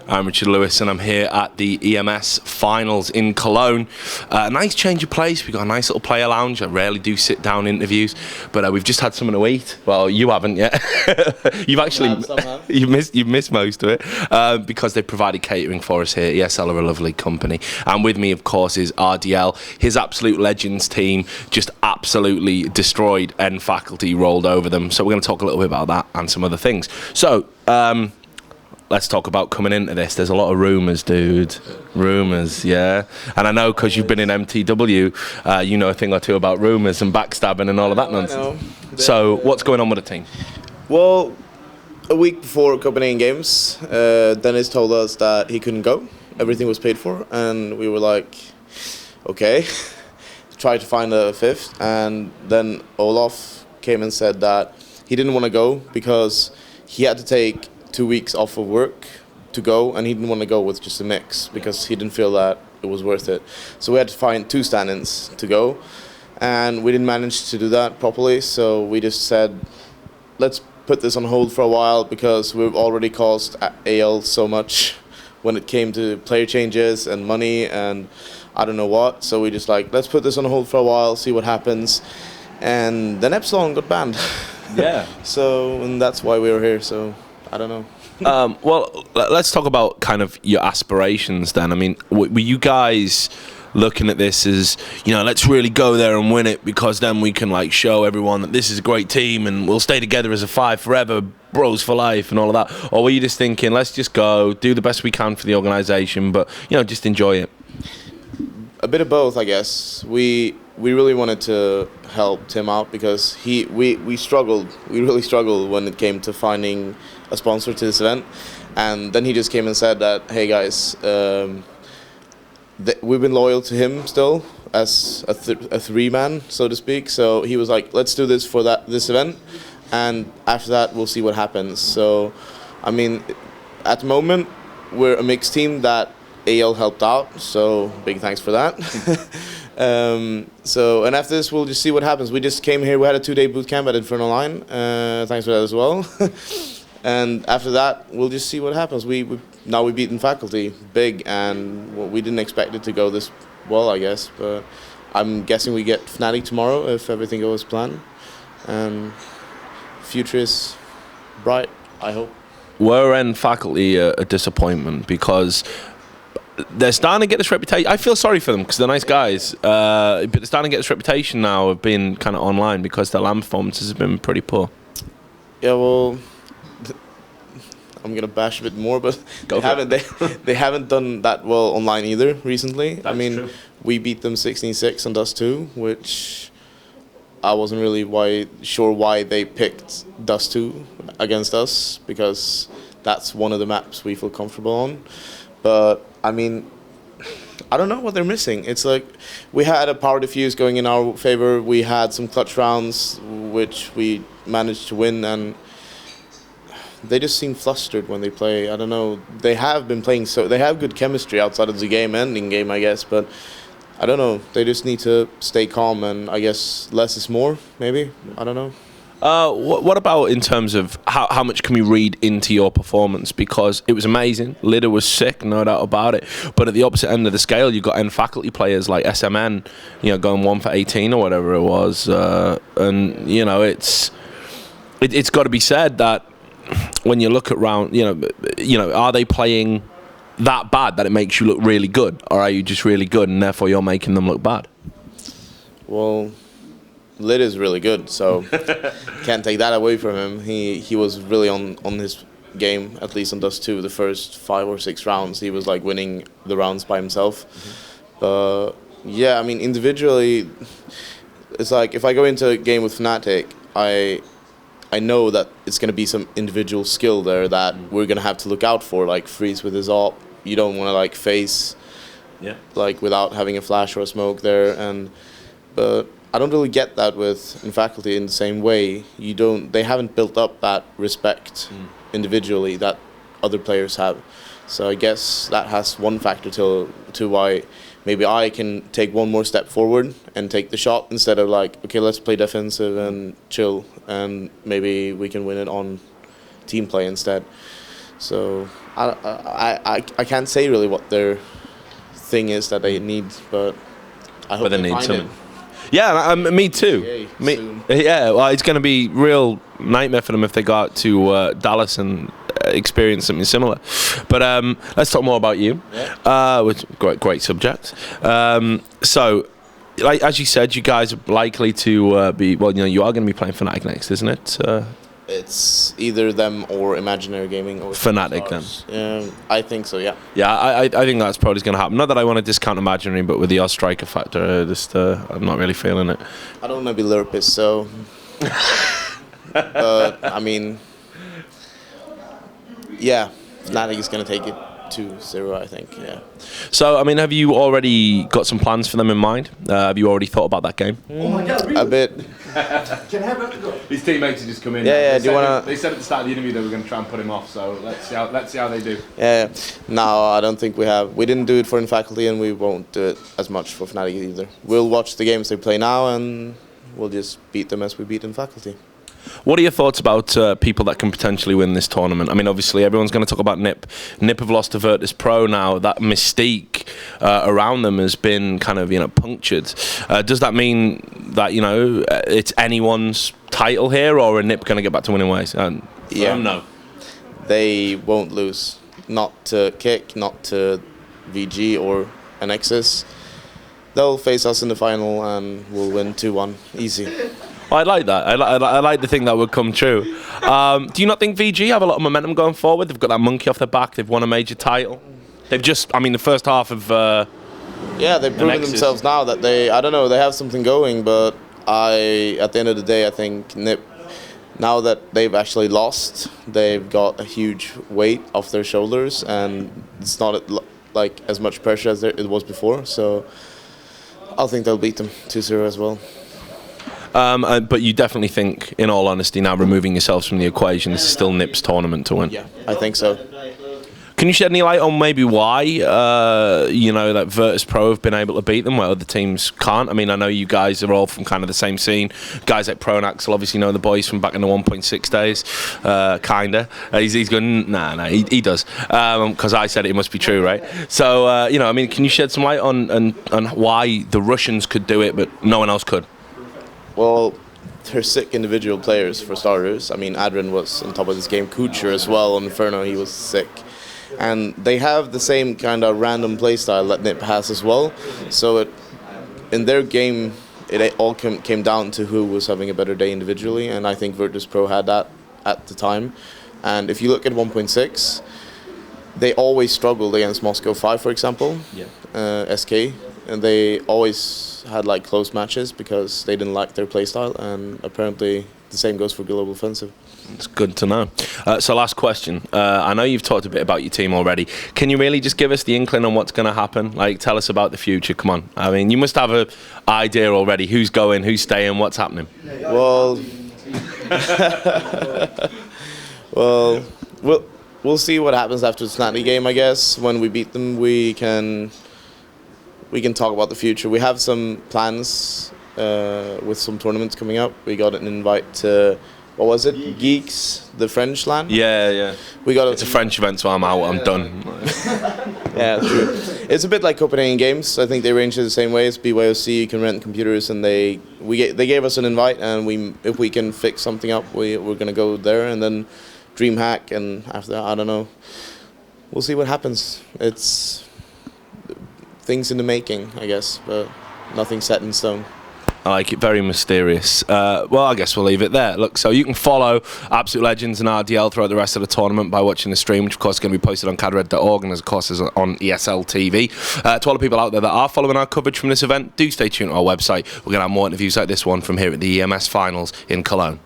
I'm Richard Lewis, and I'm here at the EMS Finals in Cologne. A nice change of place. We've got a nice little player lounge. I rarely do sit-down interviews, but we've just had something to eat. Well, you haven't yet. You've actually you've missed most of it because they provided catering for us here. ESL are a lovely company, and with me, of course, is Rdl. His Absolute Legends team just absolutely destroyed N faculty, rolled over them. So we're going to talk a little bit about that and some other things. So. Let's talk about coming into this. There's a lot of rumours, dude. Rumours, yeah. And I know because you've been in MTW, you know a thing or two about rumours and backstabbing and all of that nonsense. So what's going on with the team? Well, a week before Copenhagen Games, Dennis told us that he couldn't go. Everything was paid for. And we were like, okay. Tried to find a fifth. And then Olaf came and said that he didn't want to go because he had to take 2 weeks off of work to go, and he didn't want to go with just a mix because he didn't feel that it was worth it. So we had to find 2 stand-ins to go, and we didn't manage to do that properly. So we just said, let's put this on hold for a while because we've already cost AL so much when it came to player changes and money and I don't know what. So we just like, let's put this on hold for a while, see what happens. And then Epsilon got banned. Yeah. So, and that's why we were here. So I don't know. Well, let's talk about kind of your aspirations then. I mean, were you guys looking at this as, you know, let's really go there and win it because then we can like show everyone that this is a great team and we'll stay together as a 5 forever, bros for life and all of that? Or were you just thinking, let's just go, do the best we can for the organisation, but, you know, just enjoy it? A bit of both, I guess. We really wanted to help Tim out because we really struggled when it came to finding a sponsor to this event. And then he just came and said that, hey guys, we've been loyal to him still as a 3-man, so to speak. So he was like, let's do this for this event, and after that we'll see what happens. So I mean, at the moment we're a mixed team that AL helped out, so big thanks for that. And after this we'll just see what happens. We just came here, we had a 2-day boot camp at Inferno Line, thanks for that as well. And after that we'll just see what happens. Now we've beaten faculty big, and we didn't expect it to go this well, I guess, but I'm guessing we get Fnatic tomorrow if everything goes as planned, and future is bright, I hope. Were N faculty a disappointment because they're starting to get this reputation? I feel sorry for them because they're nice guys, but they're starting to get this reputation now of being kind of online because their LAN performances have been pretty poor. Yeah, well, I'm gonna bash a bit more, but they haven't done that well online either recently. That's I mean, true. We beat them 16-6 on Dust 2, which I wasn't really sure why they picked Dust 2 against us, because that's one of the maps we feel comfortable on. But I mean, I don't know what they're missing. It's like we had a power diffuse going in our favor. We had some clutch rounds which we managed to win, and they just seem flustered when they play. I don't know. They have been playing, so they have good chemistry outside of the game and in game, I guess. But I don't know. They just need to stay calm, and I guess less is more. Maybe, I don't know. What about in terms of how much can we read into your performance? Because it was amazing. Lidder was sick, no doubt about it. But at the opposite end of the scale, you've got N faculty players like SMN, you know, going 1 for 18 or whatever it was. And you know, it's got to be said that when you look at round, you know, are they playing that bad that it makes you look really good, or are you just really good and therefore you're making them look bad? Well, Lid is really good, so can't take that away from him. He was really on his game, at least on Dust 2. The first 5 or 6 rounds, he was like winning the rounds by himself. Yeah, I mean, individually, it's like if I go into a game with Fnatic, I know that it's going to be some individual skill there that we're going to have to look out for, like Freeze with his ult. You don't want to like face like without having a flash or a smoke there, but I don't really get that with in faculty in the same way. They haven't built up that respect individually that other players have. So I guess that has one factor to why maybe I can take one more step forward and take the shot instead of like, okay, let's play defensive and chill, and maybe we can win it on team play instead. So I can't say really what their thing is that they need, but I hope they find it. Yeah, me too. Yeah, well, it's going to be real nightmare for them if they go out to Dallas and experience something similar. But let's talk more about you. Yeah. Which great subject. So, like as you said, you guys are likely to be. Well, you are going to be playing Fnatic next, isn't it? It's either them or Imaginary Gaming or Fnatic then. I think so, yeah. Yeah, I think that's probably going to happen. Not that I want to discount Imaginary, but with the Oz striker factor, I'm not really feeling it. I don't want to be Lurpus, so. But I mean, yeah, Fnatic is going to take it 2-0, I think. Yeah. So, I mean, have you already got some plans for them in mind? Have you already thought about that game? Oh my God, really? A bit. Can I have it? His teammates have just come in. Yeah, do you wanna? They said at the start of the interview they were going to try and put him off. So let's see how they do. Yeah. No, I don't think we have. We didn't do it for in faculty, and we won't do it as much for Fnatic either. We'll watch the games they play now, and we'll just beat them as we beat in faculty. What are your thoughts about people that can potentially win this tournament? I mean, obviously, everyone's going to talk about NiP. NiP have lost to Virtus Pro now. That mystique around them has been kind of, punctured. Does that mean that, it's anyone's title here, or are NiP going to get back to winning ways? Yeah. No. They won't lose. Not to Kick, not to VG or Nexus. They'll face us in the final, and we'll win 2-1. Easy. I like that. I like the thing that would come true. Do you not think VG have a lot of momentum going forward? They've got that monkey off their back. They've won a major title. They've just, the first half of... yeah, they've proven themselves now that they have something going, but at the end of the day, I think NiP, now that they've actually lost, they've got a huge weight off their shoulders, and it's not like as much pressure as it was before, so I think they'll beat them 2-0 as well. But you definitely think, in all honesty, now removing yourselves from the equation, this is still NiP's tournament to win? Yeah, I think so. Can you shed any light on maybe why, that Virtus Pro have been able to beat them where other teams can't? I mean, I know you guys are all from kind of the same scene. Guys like Pronax will obviously know the boys from back in the 1.6 days, kinda. He's going, nah, he does. Because I said it must be true, right? So, can you shed some light on why the Russians could do it, but no one else could? Well, they're sick individual players, for starters. I mean, Adrian was on top of this game. Kucher as well on Inferno, he was sick. And they have the same kind of random playstyle that NiP has as well. So in their game, it all came down to who was having a better day individually. And I think Virtus Pro had that at the time. And if you look at 1.6, they always struggled against Moscow 5, for example, SK. And they always had close matches because they didn't like their playstyle, and apparently the same goes for Global Offensive. It's good to know. So last question. I know you've talked a bit about your team already. Can you really just give us the inkling on what's going to happen? Tell us about the future. Come on. I mean, you must have an idea already. Who's going, who's staying, what's happening? Well, we'll see what happens after the Fnatic game, I guess. When we beat them, we can talk about the future. We have some plans with some tournaments coming up. We got an invite to, what was it? Geeks, the French LAN? Yeah. It's a French event, so I'm out. I'm done. Yeah, it's true. It's a bit like Copenhagen Games. I think they arranged it the same way. It's BYOC. You can rent computers, and they gave us an invite, and if we can fix something up, we're gonna go there, and then DreamHack, and after that, I don't know. We'll see what happens. It's things in the making, I guess, but nothing set in stone. I like it, very mysterious. Well, I guess we'll leave it there. Look, so you can follow Absolute Legends and Rdl throughout the rest of the tournament by watching the stream, which of course is going to be posted on cadred.org and of course is on ESL TV. To all the people out there that are following our coverage from this event, do stay tuned to our website. We're going to have more interviews like this one from here at the EMS Finals in Cologne.